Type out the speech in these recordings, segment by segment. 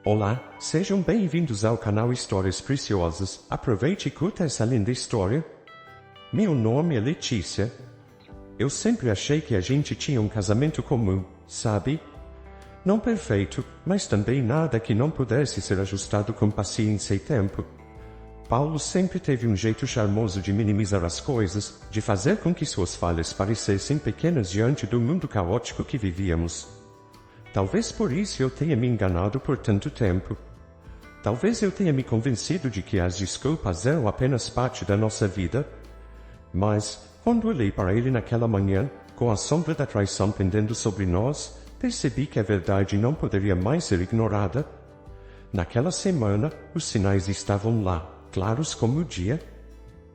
Olá, sejam bem-vindos ao canal Histórias Preciosas. Aproveite e curta essa linda história. Meu nome é Letícia. Eu sempre achei que a gente tinha um casamento comum, sabe? Não perfeito, mas também nada que não pudesse ser ajustado com paciência e tempo. Paulo sempre teve um jeito charmoso de minimizar as coisas, de fazer com que suas falhas parecessem pequenas diante do mundo caótico que vivíamos. Talvez por isso eu tenha me enganado por tanto tempo. Talvez eu tenha me convencido de que as desculpas eram apenas parte da nossa vida. Mas, quando olhei para ele naquela manhã, com a sombra da traição pendendo sobre nós, percebi que a verdade não poderia mais ser ignorada. Naquela semana, os sinais estavam lá, claros como o dia.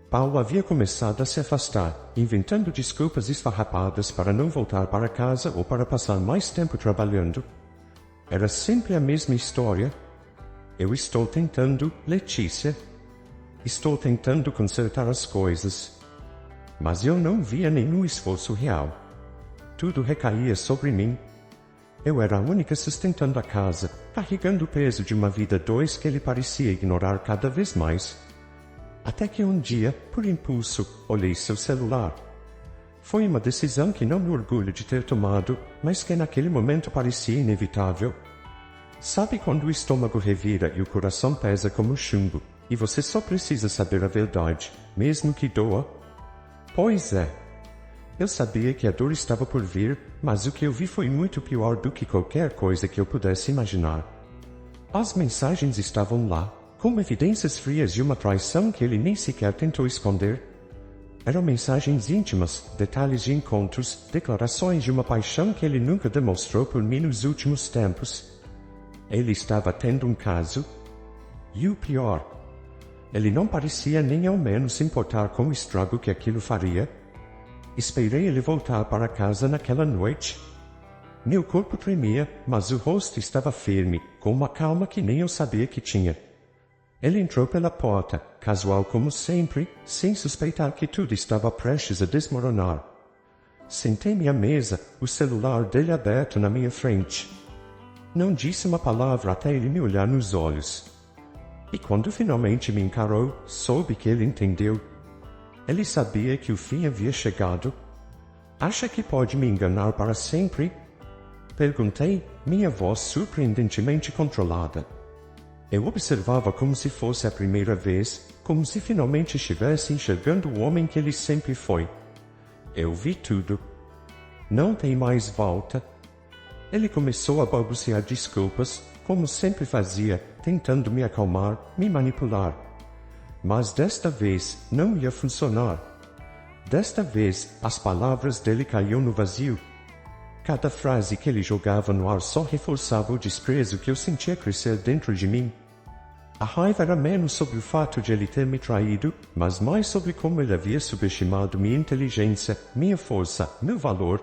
Paulo havia começado a se afastar, inventando desculpas esfarrapadas para não voltar para casa ou para passar mais tempo trabalhando. Era sempre a mesma história. Eu estou tentando, Letícia. Estou tentando consertar as coisas. Mas eu não via nenhum esforço real. Tudo recaía sobre mim. Eu era a única sustentando a casa, carregando o peso de uma vida dois que ele parecia ignorar cada vez mais. Até que um dia, por impulso, olhei seu celular. Foi uma decisão que não me orgulho de ter tomado, mas que naquele momento parecia inevitável. Sabe quando o estômago revira e o coração pesa como chumbo, e você só precisa saber a verdade, mesmo que doa? Pois é. Eu sabia que a dor estava por vir, mas o que eu vi foi muito pior do que qualquer coisa que eu pudesse imaginar. As mensagens estavam lá, como evidências frias de uma traição que ele nem sequer tentou esconder. Eram mensagens íntimas, detalhes de encontros, declarações de uma paixão que ele nunca demonstrou por mim nos últimos tempos. Ele estava tendo um caso. E o pior, ele não parecia nem ao menos se importar com o estrago que aquilo faria. Esperei ele voltar para casa naquela noite. Meu corpo tremia, mas o rosto estava firme, com uma calma que nem eu sabia que tinha. Ele entrou pela porta, casual como sempre, sem suspeitar que tudo estava prestes a desmoronar. Sentei-me à mesa, o celular dele aberto na minha frente. Não disse uma palavra até ele me olhar nos olhos. E quando finalmente me encarou, soube que ele entendeu. Ele sabia que o fim havia chegado. Acha que pode me enganar para sempre? Perguntei, minha voz surpreendentemente controlada. Eu observava como se fosse a primeira vez, como se finalmente estivesse enxergando o homem que ele sempre foi. Eu vi tudo. Não tem mais volta. Ele começou a balbuciar desculpas, como sempre fazia, tentando me acalmar, me manipular. Mas desta vez não ia funcionar. Desta vez, as palavras dele caíam no vazio. Cada frase que ele jogava no ar só reforçava o desprezo que eu sentia crescer dentro de mim. A raiva era menos sobre o fato de ele ter me traído, mas mais sobre como ele havia subestimado minha inteligência, minha força, meu valor.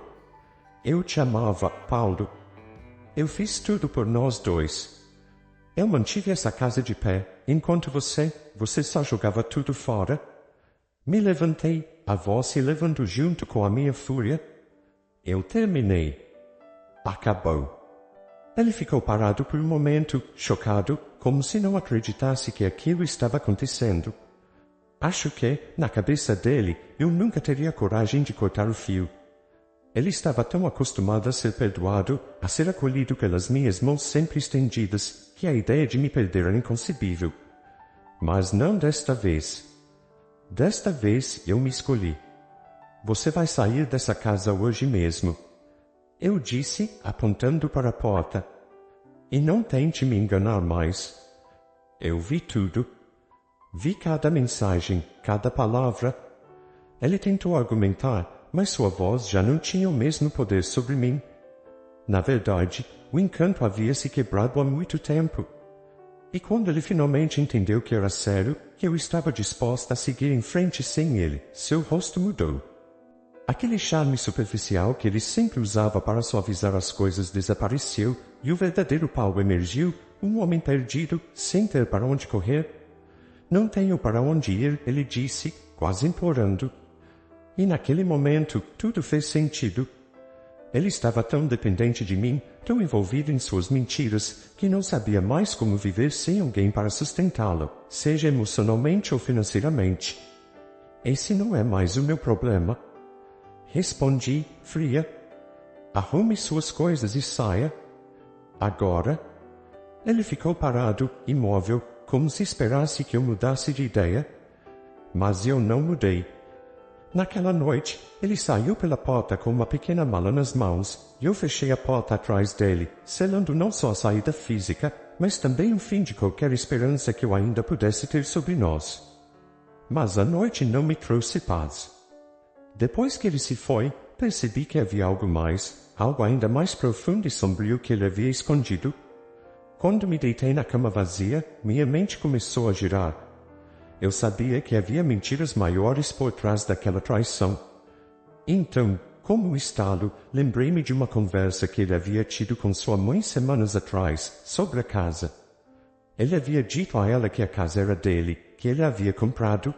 Eu te amava, Paulo. Eu fiz tudo por nós dois. Eu mantive essa casa de pé, enquanto você só jogava tudo fora. Me levantei, a voz se levando junto com a minha fúria. Eu terminei. Acabou. Ele ficou parado por um momento, chocado, como se não acreditasse que aquilo estava acontecendo. Acho que, na cabeça dele, eu nunca teria coragem de cortar o fio. Ele estava tão acostumado a ser perdoado, a ser acolhido pelas minhas mãos sempre estendidas, que a ideia de me perder era inconcebível. Mas não desta vez. Desta vez eu me escolhi. Você vai sair dessa casa hoje mesmo. Eu disse, apontando para a porta. E não tente me enganar mais. Eu vi tudo. Vi cada mensagem, cada palavra. Ele tentou argumentar, mas sua voz já não tinha o mesmo poder sobre mim. Na verdade, o encanto havia se quebrado há muito tempo. E quando ele finalmente entendeu que era sério, que eu estava disposta a seguir em frente sem ele, seu rosto mudou. Aquele charme superficial que ele sempre usava para suavizar as coisas desapareceu, e o verdadeiro Paulo emergiu, um homem perdido, sem ter para onde correr. Não tenho para onde ir, ele disse, quase implorando. E naquele momento, tudo fez sentido. Ele estava tão dependente de mim, tão envolvido em suas mentiras, que não sabia mais como viver sem alguém para sustentá-lo, seja emocionalmente ou financeiramente. Esse não é mais o meu problema. Respondi, fria. Arrume suas coisas e saia. Agora? Ele ficou parado, imóvel, como se esperasse que eu mudasse de ideia. Mas eu não mudei. Naquela noite, ele saiu pela porta com uma pequena mala nas mãos, e eu fechei a porta atrás dele, selando não só a saída física, mas também o fim de qualquer esperança que eu ainda pudesse ter sobre nós. Mas a noite não me trouxe paz. Depois que ele se foi, percebi que havia algo mais, algo ainda mais profundo e sombrio que ele havia escondido. Quando me deitei na cama vazia, minha mente começou a girar. Eu sabia que havia mentiras maiores por trás daquela traição. Então, como um estalo, lembrei-me de uma conversa que ele havia tido com sua mãe semanas atrás, sobre a casa. Ele havia dito a ela que a casa era dele, que ele a havia comprado.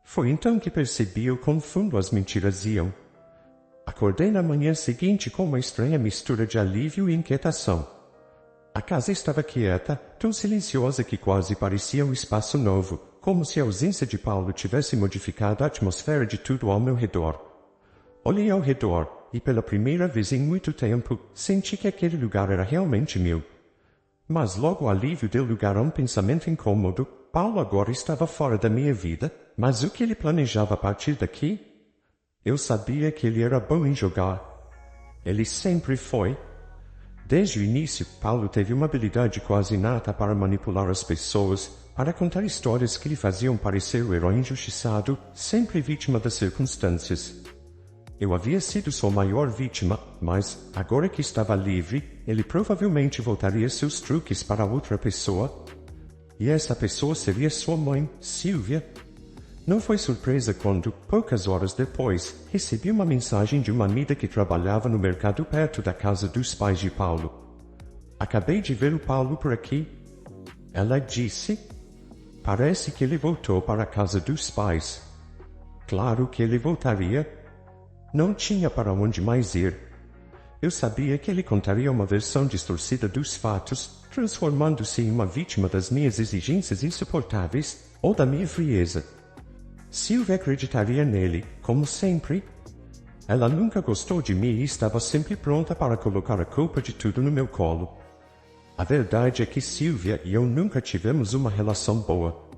Foi então que percebi o quão fundo as mentiras iam. Acordei na manhã seguinte com uma estranha mistura de alívio e inquietação. A casa estava quieta, tão silenciosa que quase parecia um espaço novo, como se a ausência de Paulo tivesse modificado a atmosfera de tudo ao meu redor. Olhei ao redor, e pela primeira vez em muito tempo, senti que aquele lugar era realmente meu. Mas logo o alívio deu lugar a um pensamento incômodo. Paulo agora estava fora da minha vida, mas o que ele planejava a partir daqui? Eu sabia que ele era bom em jogar. Ele sempre foi. Desde o início, Paulo teve uma habilidade quase inata para manipular as pessoas, para contar histórias que lhe faziam parecer o herói injustiçado, sempre vítima das circunstâncias. Eu havia sido sua maior vítima, mas, agora que estava livre, ele provavelmente voltaria seus truques para outra pessoa. E essa pessoa seria sua mãe, Silvia. Não foi surpresa quando, poucas horas depois, recebi uma mensagem de uma amiga que trabalhava no mercado perto da casa dos pais de Paulo. Acabei de ver o Paulo por aqui. Ela disse. Parece que ele voltou para a casa dos pais. Claro que ele voltaria. Não tinha para onde mais ir. Eu sabia que ele contaria uma versão distorcida dos fatos, transformando-se em uma vítima das minhas exigências insuportáveis, ou da minha frieza. Silvia acreditaria nele, como sempre. Ela nunca gostou de mim e estava sempre pronta para colocar a culpa de tudo no meu colo. A verdade é que Silvia e eu nunca tivemos uma relação boa.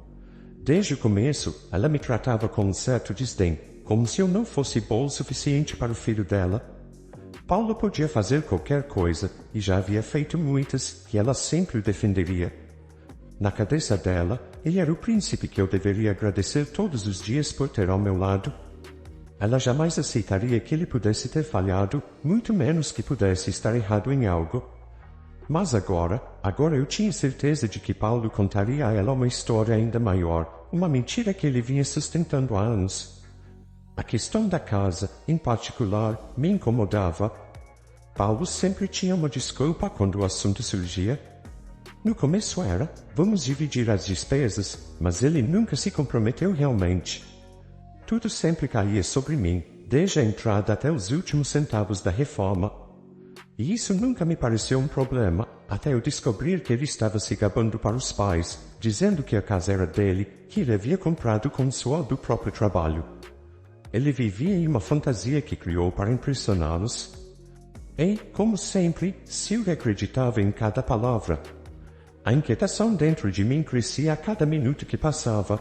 Desde o começo, ela me tratava com um certo desdém, como se eu não fosse bom o suficiente para o filho dela. Paulo podia fazer qualquer coisa, e já havia feito muitas, e ela sempre o defenderia. Na cabeça dela, ele era o príncipe que eu deveria agradecer todos os dias por ter ao meu lado. Ela jamais aceitaria que ele pudesse ter falhado, muito menos que pudesse estar errado em algo. Mas agora eu tinha certeza de que Paulo contaria a ela uma história ainda maior, uma mentira que ele vinha sustentando há anos. A questão da casa, em particular, me incomodava. Paulo sempre tinha uma desculpa quando o assunto surgia. No começo era, vamos dividir as despesas, mas ele nunca se comprometeu realmente. Tudo sempre caía sobre mim, desde a entrada até os últimos centavos da reforma. E isso nunca me pareceu um problema, até eu descobrir que ele estava se gabando para os pais, dizendo que a casa era dele, que ele havia comprado com o suor do próprio trabalho. Ele vivia em uma fantasia que criou para impressioná-los. E, como sempre, Silvia acreditava em cada palavra. A inquietação dentro de mim crescia a cada minuto que passava.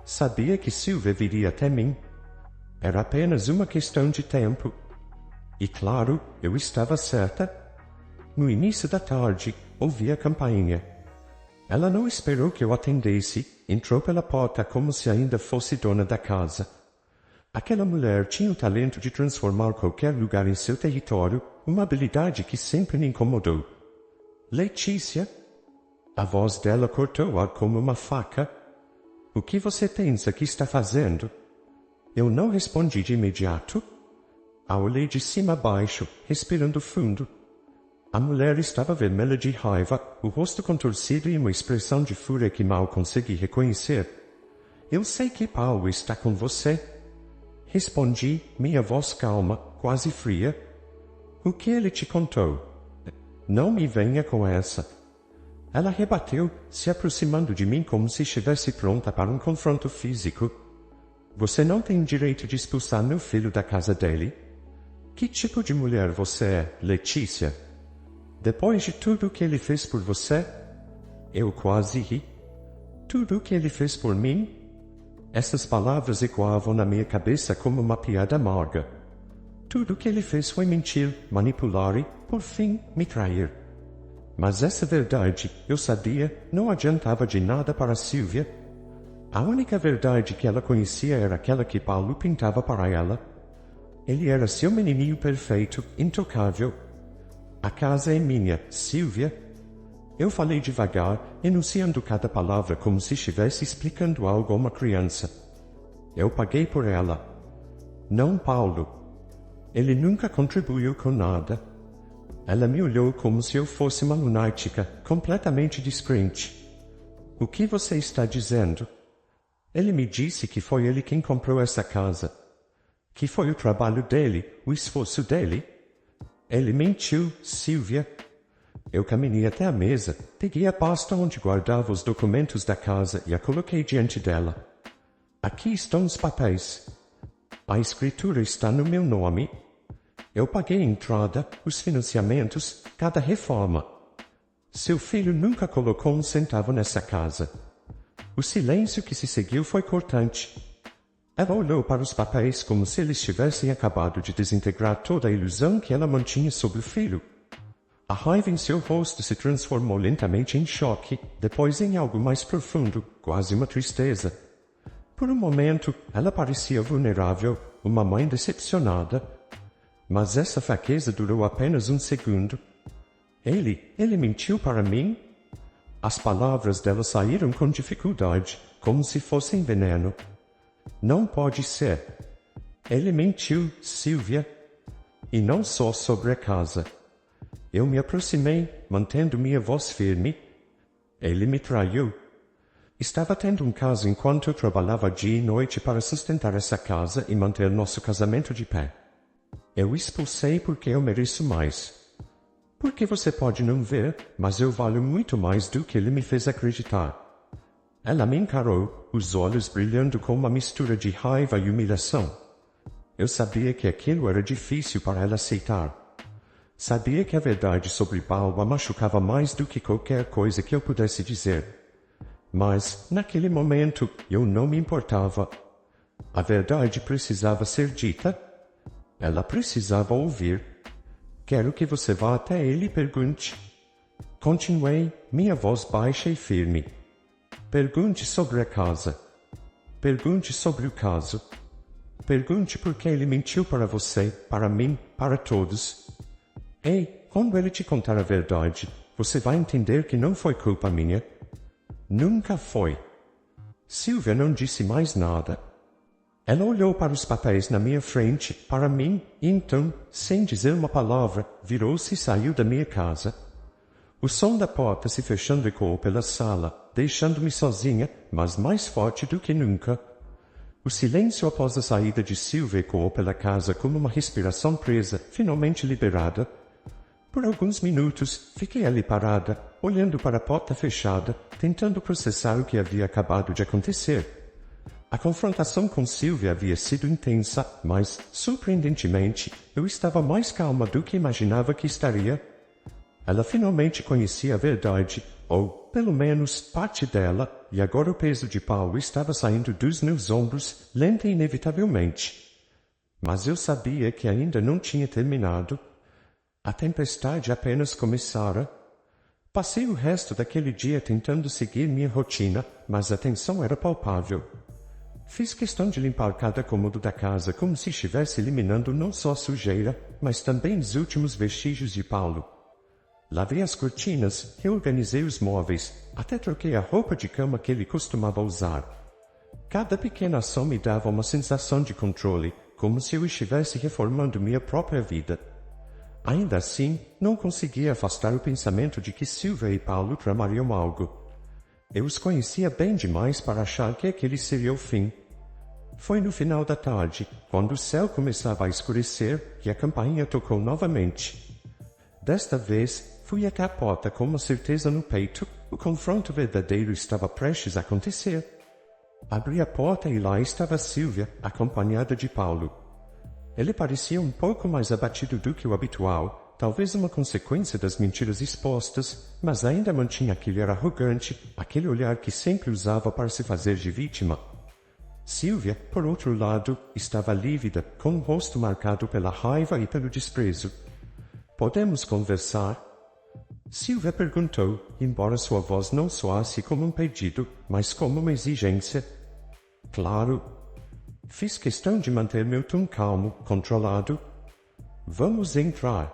Sabia que Silvia viria até mim. Era apenas uma questão de tempo. E claro, eu estava certa. No início da tarde, ouvi a campainha. Ela não esperou que eu atendesse, entrou pela porta como se ainda fosse dona da casa. Aquela mulher tinha o talento de transformar qualquer lugar em seu território, uma habilidade que sempre me incomodou. Letícia? A voz dela cortou o ar como uma faca. O que você pensa que está fazendo? Eu não respondi de imediato. A olhei de cima a baixo, respirando fundo. A mulher estava vermelha de raiva, o rosto contorcido e uma expressão de fúria que mal consegui reconhecer. Eu sei que Paulo está com você. Respondi, minha voz calma, quase fria. O que ele te contou? Não me venha com essa. Ela rebateu, se aproximando de mim como se estivesse pronta para um confronto físico. Você não tem direito de expulsar meu filho da casa dele? Que tipo de mulher você é, Letícia? Depois de tudo o que ele fez por você? Eu quase ri. Tudo o que ele fez por mim? Essas palavras ecoavam na minha cabeça como uma piada amarga. Tudo o que ele fez foi mentir, manipular e, por fim, me trair. Mas essa verdade, eu sabia, não adiantava de nada para Silvia. A única verdade que ela conhecia era aquela que Paulo pintava para ela. Ele era seu menininho perfeito, intocável. A casa é minha, Silvia. Eu falei devagar, enunciando cada palavra como se estivesse explicando algo a uma criança. Eu paguei por ela. Não Paulo. Ele nunca contribuiu com nada. Ela me olhou como se eu fosse uma lunática, completamente descrente. O que você está dizendo? Ele me disse que foi ele quem comprou essa casa. Que foi o trabalho dele, o esforço dele. Ele mentiu, Silvia. Eu caminhei até a mesa, peguei a pasta onde guardava os documentos da casa e a coloquei diante dela. Aqui estão os papéis. A escritura está no meu nome. Eu paguei a entrada, os financiamentos, cada reforma. Seu filho nunca colocou um centavo nessa casa. O silêncio que se seguiu foi cortante. Ela olhou para os papéis como se eles tivessem acabado de desintegrar toda a ilusão que ela mantinha sobre o filho. A raiva em seu rosto se transformou lentamente em choque, depois em algo mais profundo, quase uma tristeza. Por um momento, ela parecia vulnerável, uma mãe decepcionada. Mas essa fraqueza durou apenas um segundo. Ele mentiu para mim? As palavras dela saíram com dificuldade, como se fossem veneno. Não pode ser. Ele mentiu, Silvia. E não só sobre a casa. Eu me aproximei, mantendo minha voz firme. Ele me traiu. Estava tendo um caso enquanto eu trabalhava dia e noite para sustentar essa casa e manter nosso casamento de pé. Eu expulsei porque eu mereço mais. Porque você pode não ver, mas eu valho muito mais do que ele me fez acreditar. Ela me encarou, os olhos brilhando com uma mistura de raiva e humilhação. Eu sabia que aquilo era difícil para ela aceitar. Sabia que a verdade sobre Paulo a machucava mais do que qualquer coisa que eu pudesse dizer. Mas, naquele momento, eu não me importava. A verdade precisava ser dita. Ela precisava ouvir. Quero que você vá até ele e pergunte. Continuei, minha voz baixa e firme. Pergunte sobre a casa. Pergunte sobre o caso. Pergunte por que ele mentiu para você, para mim, para todos. Ei, quando ele te contar a verdade, você vai entender que não foi culpa minha. Nunca foi. Silvia não disse mais nada. Ela olhou para os papéis na minha frente, para mim, e então, sem dizer uma palavra, virou-se e saiu da minha casa. O som da porta se fechando ecoou pela sala, deixando-me sozinha, mas mais forte do que nunca. O silêncio após a saída de Silvia ecoou pela casa como uma respiração presa, finalmente liberada. Por alguns minutos, fiquei ali parada, olhando para a porta fechada, tentando processar o que havia acabado de acontecer. A confrontação com Silvia havia sido intensa, mas, surpreendentemente, eu estava mais calma do que imaginava que estaria. Ela finalmente conhecia a verdade, ou, pelo menos, parte dela, e agora o peso de Paulo estava saindo dos meus ombros, lenta e inevitavelmente. Mas eu sabia que ainda não tinha terminado. A tempestade apenas começara. Passei o resto daquele dia tentando seguir minha rotina, mas a tensão era palpável. Fiz questão de limpar cada cômodo da casa como se estivesse eliminando não só a sujeira, mas também os últimos vestígios de Paulo. Lavei as cortinas, reorganizei os móveis, até troquei a roupa de cama que ele costumava usar. Cada pequena ação me dava uma sensação de controle, como se eu estivesse reformando minha própria vida. Ainda assim, não conseguia afastar o pensamento de que Silvia e Paulo tramariam algo. Eu os conhecia bem demais para achar que aquele seria o fim. Foi no final da tarde, quando o céu começava a escurecer, que a campainha tocou novamente. Desta vez, fui até a porta com uma certeza no peito, o confronto verdadeiro estava prestes a acontecer. Abri a porta e lá estava Silvia, acompanhada de Paulo. Ele parecia um pouco mais abatido do que o habitual, talvez uma consequência das mentiras expostas, mas ainda mantinha aquele ar arrogante, aquele olhar que sempre usava para se fazer de vítima. Silvia, por outro lado, estava lívida, com o rosto marcado pela raiva e pelo desprezo. "Podemos conversar?" Silvia perguntou, embora sua voz não soasse como um pedido, mas como uma exigência. "Claro." Fiz questão de manter meu tom calmo, controlado. "Vamos entrar."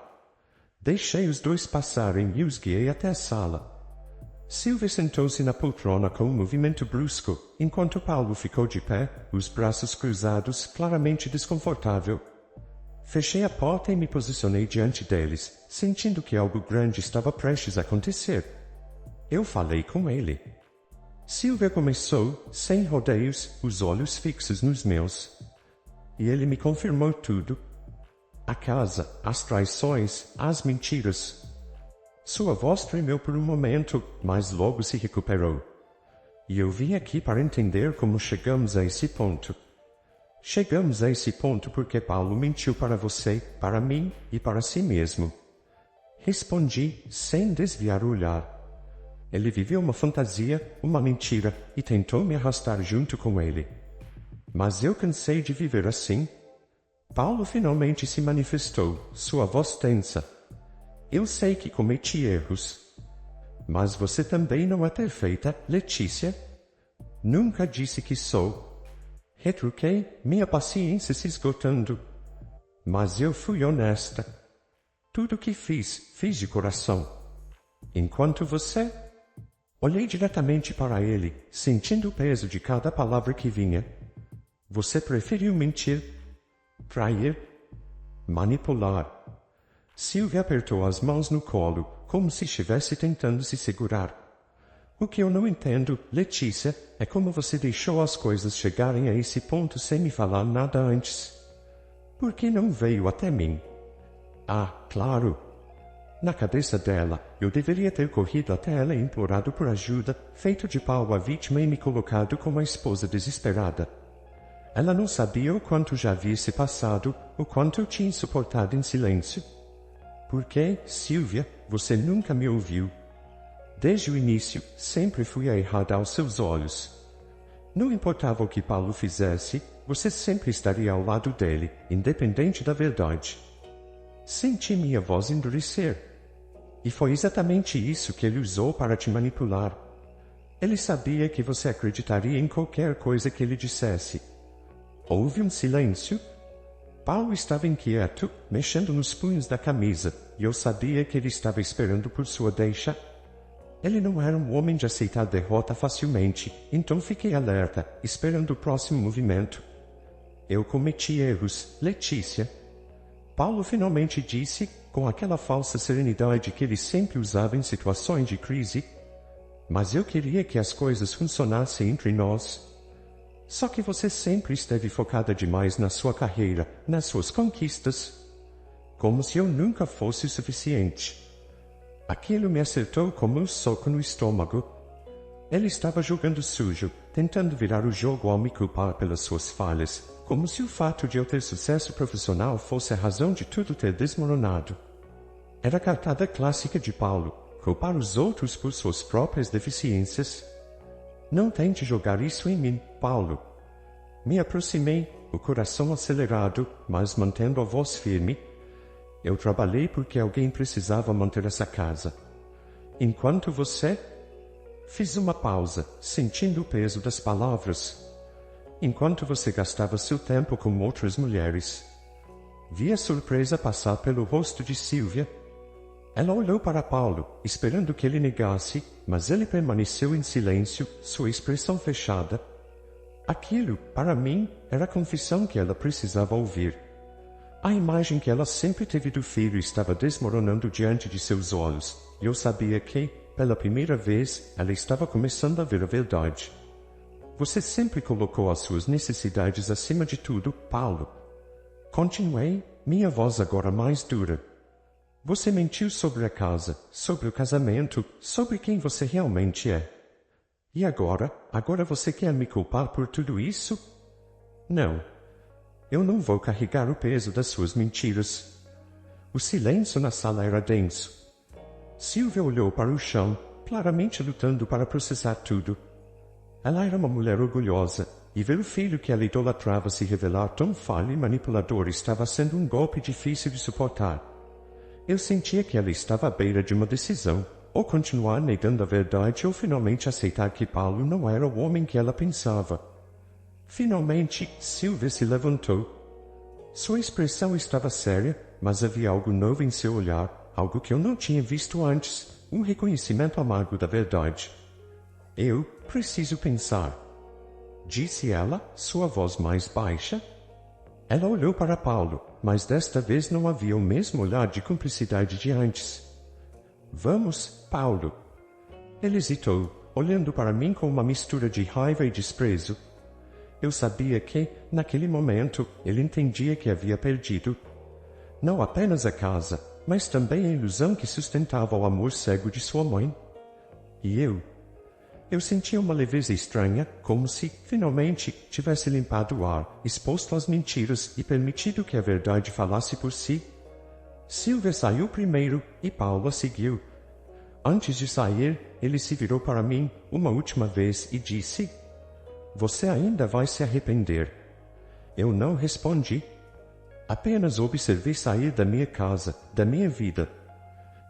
Deixei os dois passarem e os guiei até a sala. Silvia sentou-se na poltrona com um movimento brusco, enquanto Paulo ficou de pé, os braços cruzados, claramente desconfortável. Fechei a porta e me posicionei diante deles, sentindo que algo grande estava prestes a acontecer. Eu falei com ele. Silvia começou, sem rodeios, os olhos fixos nos meus. E ele me confirmou tudo. A casa, as traições, as mentiras. Sua voz tremeu por um momento, mas logo se recuperou. E eu vim aqui para entender como chegamos a esse ponto. Chegamos a esse ponto porque Paulo mentiu para você, para mim e para si mesmo. Respondi, sem desviar o olhar. Ele viveu uma fantasia, uma mentira, e tentou me arrastar junto com ele. Mas eu cansei de viver assim. Paulo finalmente se manifestou, sua voz tensa. Eu sei que cometi erros. Mas você também não é perfeita, Letícia. Nunca disse que sou. Retruquei, minha paciência se esgotando. Mas eu fui honesta. Tudo o que fiz, fiz de coração. Enquanto você... Olhei diretamente para ele, sentindo o peso de cada palavra que vinha. Você preferiu mentir, trair, manipular. Silvia apertou as mãos no colo, como se estivesse tentando se segurar. O que eu não entendo, Letícia, é como você deixou as coisas chegarem a esse ponto sem me falar nada antes. Por que não veio até mim? Ah, claro. Na cabeça dela, eu deveria ter corrido até ela e implorado por ajuda, feito de pau a vítima e me colocado como a esposa desesperada. Ela não sabia o quanto já havia se passado, o quanto eu tinha suportado em silêncio. Porque, Silvia, você nunca me ouviu. Desde o início, sempre fui a errada aos seus olhos. Não importava o que Paulo fizesse, você sempre estaria ao lado dele, independente da verdade. Senti minha voz endurecer. E foi exatamente isso que ele usou para te manipular. Ele sabia que você acreditaria em qualquer coisa que ele dissesse. Houve um silêncio. Paulo estava inquieto, mexendo nos punhos da camisa, e eu sabia que ele estava esperando por sua deixa. Ele não era um homem de aceitar derrota facilmente, então fiquei alerta, esperando o próximo movimento. Eu cometi erros, Letícia. Paulo finalmente disse, com aquela falsa serenidade que ele sempre usava em situações de crise. Mas eu queria que as coisas funcionassem entre nós. Só que você sempre esteve focada demais na sua carreira, nas suas conquistas. Como se eu nunca fosse o suficiente. Aquilo me acertou como um soco no estômago. Ele estava jogando sujo, tentando virar o jogo ao me culpar pelas suas falhas, como se o fato de eu ter sucesso profissional fosse a razão de tudo ter desmoronado. Era a cartada clássica de Paulo, culpar os outros por suas próprias deficiências. Não tente jogar isso em mim, Paulo. Me aproximei, o coração acelerado, mas mantendo a voz firme. Eu trabalhei porque alguém precisava manter essa casa. Enquanto você... Fiz uma pausa, sentindo o peso das palavras. Enquanto você gastava seu tempo com outras mulheres. Vi a surpresa passar pelo rosto de Silvia. Ela olhou para Paulo, esperando que ele negasse, mas ele permaneceu em silêncio, sua expressão fechada. Aquilo, para mim, era a confissão que ela precisava ouvir. A imagem que ela sempre teve do filho estava desmoronando diante de seus olhos, e eu sabia que, pela primeira vez, ela estava começando a ver a verdade. Você sempre colocou as suas necessidades acima de tudo, Paulo. Continuei, minha voz agora mais dura. Você mentiu sobre a casa, sobre o casamento, sobre quem você realmente é. E agora você quer me culpar por tudo isso? Não. Eu não vou carregar o peso das suas mentiras. O silêncio na sala era denso. Silvia olhou para o chão, claramente lutando para processar tudo. Ela era uma mulher orgulhosa, e ver o filho que ela idolatrava se revelar tão falho e manipulador estava sendo um golpe difícil de suportar. Eu sentia que ela estava à beira de uma decisão, ou continuar negando a verdade ou finalmente aceitar que Paulo não era o homem que ela pensava. Finalmente, Silvia se levantou. Sua expressão estava séria, mas havia algo novo em seu olhar, algo que eu não tinha visto antes, um reconhecimento amargo da verdade. Eu preciso pensar, disse ela, sua voz mais baixa. Ela olhou para Paulo, mas desta vez não havia o mesmo olhar de cumplicidade de antes. Vamos, Paulo. Ele hesitou, olhando para mim com uma mistura de raiva e desprezo. Eu sabia que, naquele momento, ele entendia que havia perdido. Não apenas a casa, mas também a ilusão que sustentava o amor cego de sua mãe. E eu sentia uma leveza estranha, como se, finalmente, tivesse limpado o ar, exposto às mentiras e permitido que a verdade falasse por si. Silvia saiu primeiro e Paulo a seguiu. Antes de sair, ele se virou para mim uma última vez e disse: "Você ainda vai se arrepender." Eu não respondi. Apenas observei sair da minha casa, da minha vida.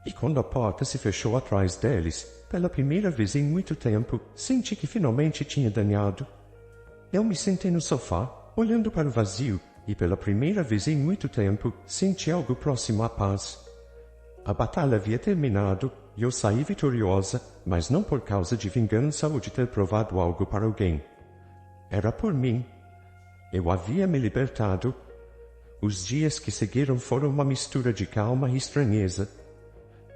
E quando a porta se fechou atrás deles, pela primeira vez em muito tempo, senti que finalmente tinha ganhado. Eu me sentei no sofá, olhando para o vazio, e pela primeira vez em muito tempo, senti algo próximo à paz. A batalha havia terminado, e eu saí vitoriosa, mas não por causa de vingança ou de ter provado algo para alguém. Era por mim. Eu havia me libertado. Os dias que seguiram foram uma mistura de calma e estranheza.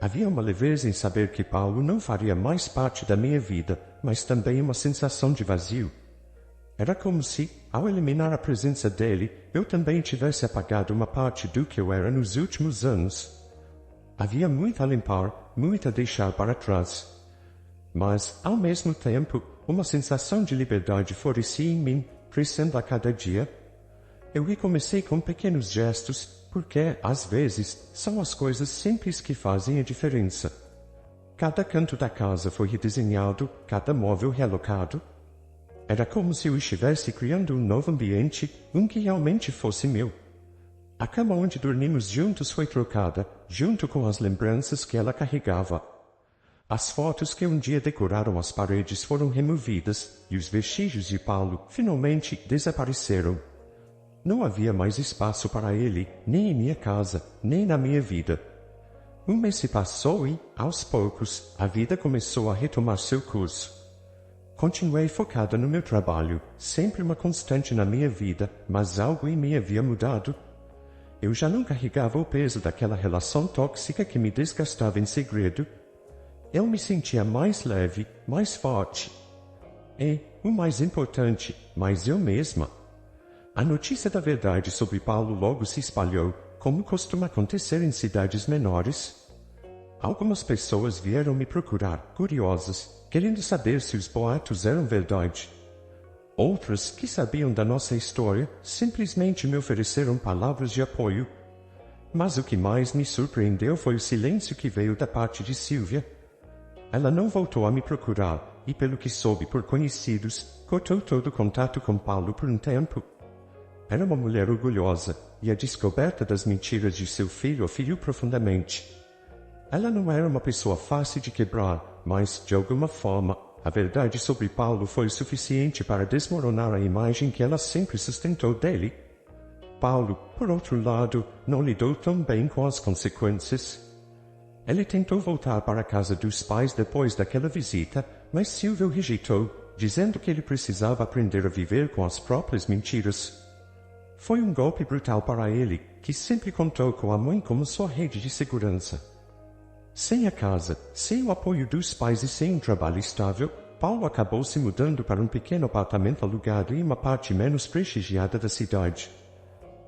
Havia uma leveza em saber que Paulo não faria mais parte da minha vida, mas também uma sensação de vazio. Era como se, ao eliminar a presença dele, eu também tivesse apagado uma parte do que eu era nos últimos anos. Havia muito a limpar, muito a deixar para trás. Mas, ao mesmo tempo, uma sensação de liberdade florescia em mim, crescendo a cada dia. Eu recomecei com pequenos gestos, porque, às vezes, são as coisas simples que fazem a diferença. Cada canto da casa foi redesenhado, cada móvel relocado. Era como se eu estivesse criando um novo ambiente, um que realmente fosse meu. A cama onde dormimos juntos foi trocada, junto com as lembranças que ela carregava. As fotos que um dia decoraram as paredes foram removidas, e os vestígios de Paulo, finalmente, desapareceram. Não havia mais espaço para ele, nem em minha casa, nem na minha vida. Um mês se passou e, aos poucos, a vida começou a retomar seu curso. Continuei focada no meu trabalho, sempre uma constante na minha vida, mas algo em mim havia mudado. Eu já não carregava o peso daquela relação tóxica que me desgastava em segredo. Eu me sentia mais leve, mais forte. E, o mais importante, mais eu mesma. A notícia da verdade sobre Paulo logo se espalhou, como costuma acontecer em cidades menores. Algumas pessoas vieram me procurar, curiosas, querendo saber se os boatos eram verdade. Outras, que sabiam da nossa história, simplesmente me ofereceram palavras de apoio. Mas o que mais me surpreendeu foi o silêncio que veio da parte de Silvia. Ela não voltou a me procurar, e pelo que soube por conhecidos, cortou todo contato com Paulo por um tempo. Era uma mulher orgulhosa, e a descoberta das mentiras de seu filho a feriu profundamente. Ela não era uma pessoa fácil de quebrar, mas, de alguma forma, a verdade sobre Paulo foi o suficiente para desmoronar a imagem que ela sempre sustentou dele. Paulo, por outro lado, não lidou tão bem com as consequências. Ele tentou voltar para a casa dos pais depois daquela visita, mas Silvia o rejeitou, dizendo que ele precisava aprender a viver com as próprias mentiras. Foi um golpe brutal para ele, que sempre contou com a mãe como sua rede de segurança. Sem a casa, sem o apoio dos pais e sem um trabalho estável, Paulo acabou se mudando para um pequeno apartamento alugado em uma parte menos prestigiada da cidade.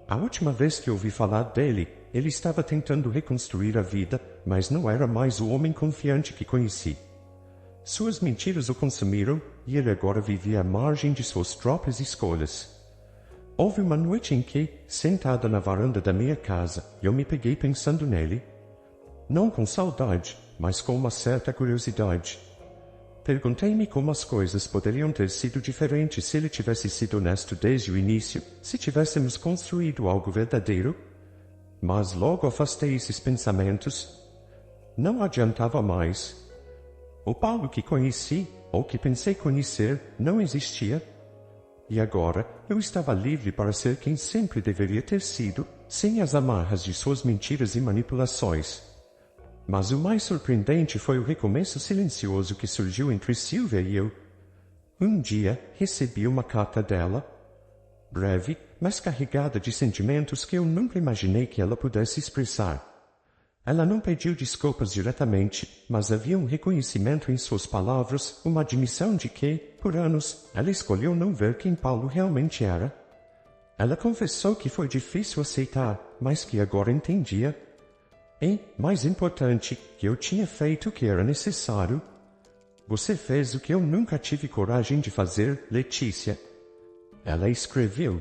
A última vez que ouvi falar dele, ele estava tentando reconstruir a vida, mas não era mais o homem confiante que conheci. Suas mentiras o consumiram, e ele agora vivia à margem de suas próprias escolhas. Houve uma noite em que, sentada na varanda da minha casa, eu me peguei pensando nele. Não com saudade, mas com uma certa curiosidade. Perguntei-me como as coisas poderiam ter sido diferentes se ele tivesse sido honesto desde o início, se tivéssemos construído algo verdadeiro. Mas logo afastei esses pensamentos. Não adiantava mais. O Paulo que conheci, ou que pensei conhecer, não existia. E agora, eu estava livre para ser quem sempre deveria ter sido, sem as amarras de suas mentiras e manipulações. Mas o mais surpreendente foi o recomeço silencioso que surgiu entre Silvia e eu. Um dia, recebi uma carta dela, breve, mas carregada de sentimentos que eu nunca imaginei que ela pudesse expressar. Ela não pediu desculpas diretamente, mas havia um reconhecimento em suas palavras, uma admissão de que, por anos, ela escolheu não ver quem Paulo realmente era. Ela confessou que foi difícil aceitar, mas que agora entendia. E, mais importante, que eu tinha feito o que era necessário. Você fez o que eu nunca tive coragem de fazer, Letícia. Ela escreveu.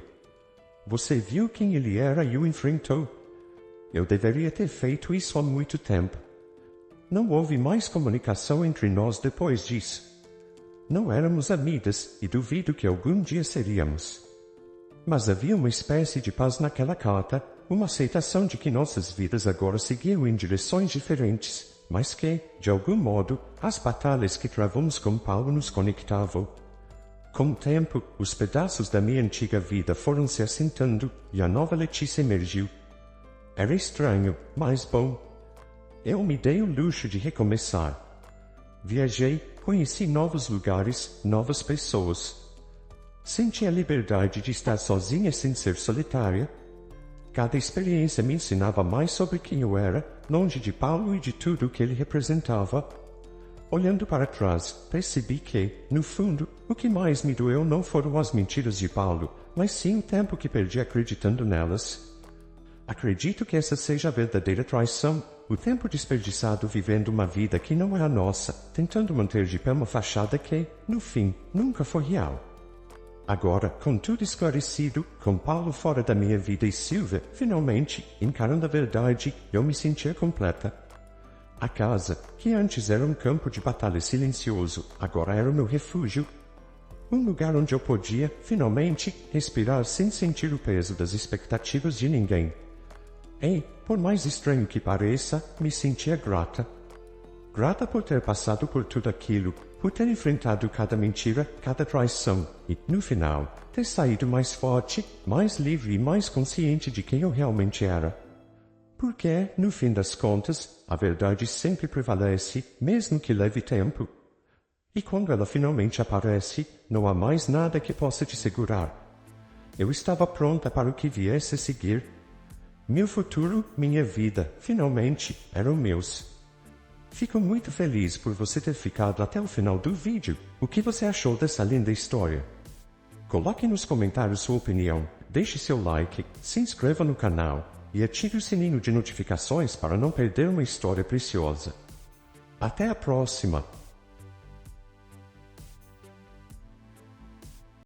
Você viu quem ele era e o enfrentou. Eu deveria ter feito isso há muito tempo. Não houve mais comunicação entre nós depois disso. Não éramos amigas e duvido que algum dia seríamos. Mas havia uma espécie de paz naquela carta, uma aceitação de que nossas vidas agora seguiam em direções diferentes, mas que, de algum modo, as batalhas que travamos com Paulo nos conectavam. Com o tempo, os pedaços da minha antiga vida foram se assentando e a nova Letícia emergiu. Era estranho, mas bom. Eu me dei o luxo de recomeçar. Viajei, conheci novos lugares, novas pessoas. Senti a liberdade de estar sozinha sem ser solitária. Cada experiência me ensinava mais sobre quem eu era, longe de Paulo e de tudo o que ele representava. Olhando para trás, percebi que, no fundo, o que mais me doeu não foram as mentiras de Paulo, mas sim o tempo que perdi acreditando nelas. Acredito que essa seja a verdadeira traição, o tempo desperdiçado vivendo uma vida que não é a nossa, tentando manter de pé uma fachada que, no fim, nunca foi real. Agora, com tudo esclarecido, com Paulo fora da minha vida e Silvia, finalmente, encarando a verdade, eu me sentia completa. A casa, que antes era um campo de batalha silencioso, agora era o meu refúgio. Um lugar onde eu podia, finalmente, respirar sem sentir o peso das expectativas de ninguém. E, por mais estranho que pareça, me sentia grata. Grata por ter passado por tudo aquilo, por ter enfrentado cada mentira, cada traição, e, no final, ter saído mais forte, mais livre e mais consciente de quem eu realmente era. Porque, no fim das contas, a verdade sempre prevalece, mesmo que leve tempo. E quando ela finalmente aparece, não há mais nada que possa te segurar. Eu estava pronta para o que viesse a seguir. Meu futuro, minha vida, finalmente, eram meus. Fico muito feliz por você ter ficado até o final do vídeo. O que você achou dessa linda história? Coloque nos comentários sua opinião, deixe seu like, se inscreva no canal e ative o sininho de notificações para não perder uma história preciosa. Até a próxima!